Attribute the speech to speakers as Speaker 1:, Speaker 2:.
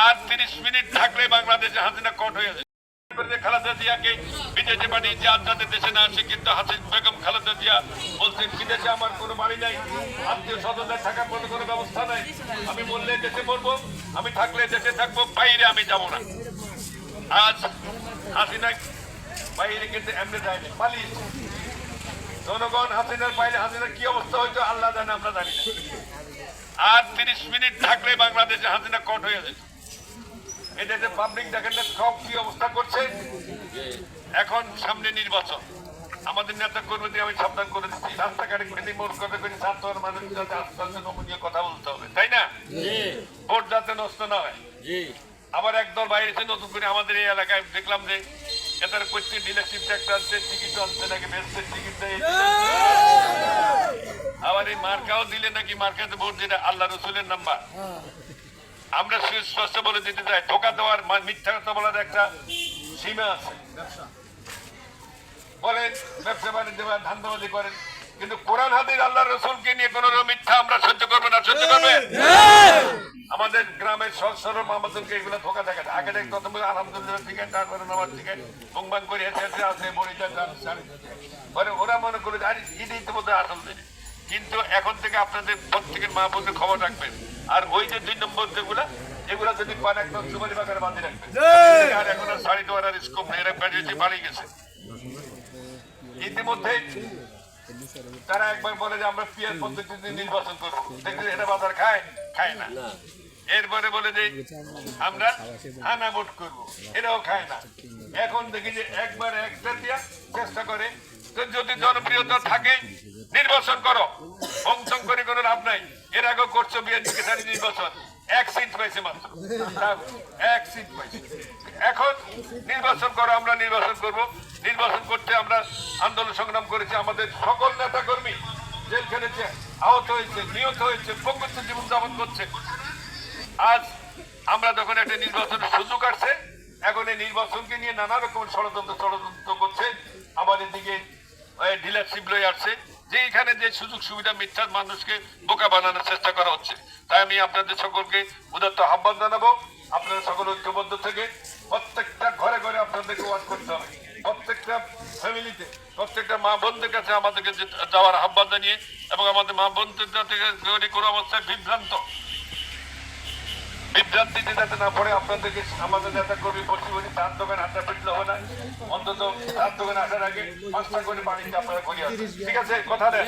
Speaker 1: আর 30 minute থাকলে বাংলাদেশে হাসিনা কট হয়ে যাবে। খালেদা জিয়াকে বিদেশে পাঠিয়েছে, আপনাদের দেশে না আসে, কিন্তু বেগম খালেদা জিয়া বলছেন বিদেশে আমার কোনো বাড়ি নাই, আত্মীয় স্বজনদের থাকার মতো কোনো ব্যবস্থা নাই, আমি বললে দেশে মরবো, আমি থাকলে দেশে থাকবো, বাইরে আমি যাবো না। আজ হাসিনা বাইরে কিন্তু এমনি যায়নি, পালিয়েছে। জনগণ হাসিনার বাইরে হাসিনার কি অবস্থা হয়তো আল্লাহ জানে, আমরা জানি না। আর 30 মিনিট থাকলে বাংলাদেশে হাসিনা কট হয়ে যাবে। এই দেশে পাবলিক দেখেন না সব কি অবস্থা করছে। এখন সামনে নির্বাচন, আমাদের নেতা কর্মীদের আমি সাবধান করে দিচ্ছি, রাস্তাঘাটে মোট কথা করে ছাত্র মানুষ যাতে আস্তে আস্তে নমনীয় কথা বলতে হবে, তাই না? ভোট যাতে নষ্ট না হয়। আবার একদল বাইরে এসে নতুন করে আমাদের এই এলাকায় দেখলাম যে এটার প্রত্যেক ডিলারশিপ ট্যাক্স আনছে, টিকিট আনছে, নাকি বেচছে, টিকিট দেয়। আবার এই মার্কাও দিলে নাকি মার্কাতে ভোট দিলে আল্লাহ রসুলের নাম্বার। আমরা সুস্পষ্ট বলে দিতে চাই, ধোকা দেওয়ার মিথ্যা কথা বলার একটা সীমা আছে। বলেন ব্যবসা বাণিজ্য ধান্দাবাজি করেন, কিন্তু কোরআন হাদিস আল্লাহ রসুলকে নিয়ে কোন মিথ্যা আমরা সহ্য করবো না। সহ্য করবে আমাদের গ্রামের সরল আমাদেরকে এগুলো ধোকা দেখা যায়। আগে কত আলহামদুলিল্লাহ ঠিক আছে, তারপরে আমার ঠিক আছে বংবাং করে এসে আছে বড়িটা পরে ওরা মনে করে আর ঈদই তো বোধহয় আসল দিন। কিন্তু এখন থেকে আপনাদের প্রত্যেকের মা বোনদের খবর রাখবেন। আর ওই যে 2 নম্বর যেগুলা এগুলা যদি পান একদম সুপারি বাগানে বাঁধে রাখবেন। আর এখন আর শাড়ি দেওয়ার আর স্কোপ নেই, এরা বেরিয়েছে, পালিয়ে গেছে। ইতিমধ্যে তারা একবার বলে যে আমরা পিয়ার পদ্ধতিতে নির্বাচন করবো, দেখলে এটা বাজার খায় খায় না। এরপরে বলে যে আমরা হানা ভোট করবো, এটাও খায় না। এখন দেখি যে একবার একটা দিয়া চেষ্টা করে, যদি জনপ্রিয়তা থাকে নির্বাচন করো, অংশং করে কোনো লাভ নাই। এর আগেও করছো বিএনপিকে সারি নির্বাচন, 1 সিট পাইছে মাত্র, 1 সিট পাইছে। এখন নির্বাচন করো, আমরা নির্বাচন করব। নির্বাচন করতে আমরা আন্দোলন সংগ্রাম করেছি, আমাদের সকল নেতা কর্মী জেল খেটেছে, আহত হয়েছে, নিহত হয়েছে, প্রকৃত জীবনযাপন করছে। আজ আমরা যখন একটা নির্বাচনের সুযোগ আসছে, এখন এই নির্বাচনকে নিয়ে নানা রকম ষড়যন্ত্র করছে। আমাদের দিকে ডিলারশিপ লয়ে আসছে, যে এখানে যে সুযোগ সুবিধা মিথ্যা মানুষকে বোকা বানানোর চেষ্টা করা হচ্ছে। তাই আমি আপনাদের সকলকে উদাত্ত আহ্বান জানাবো, আপনারা সকল ঐক্যবদ্ধ থেকে প্রত্যেকটা ঘরে ঘরে আপনাদেরকে ওয়াজ করতে হবে, প্রত্যেকটা ফ্যামিলিতে, প্রত্যেকটা মা বোনদের কাছে আমাদেরকে যাওয়ার আহ্বান জানিয়ে, এবং আমাদের মা বোনদের থেকে কোনো অবস্থায় বিভ্রান্তিতে যাতে না পড়ে আপনাদেরকে আমাদের নেতা কর্মী বসে বসে চার দোকান আড্ডা পিটলে হবে না। অন্তত চার দোকান আসার আগে 5টা করে বাড়িতে আপনারা করিয়ে আসবেন, ঠিক আছে? কথা দেন।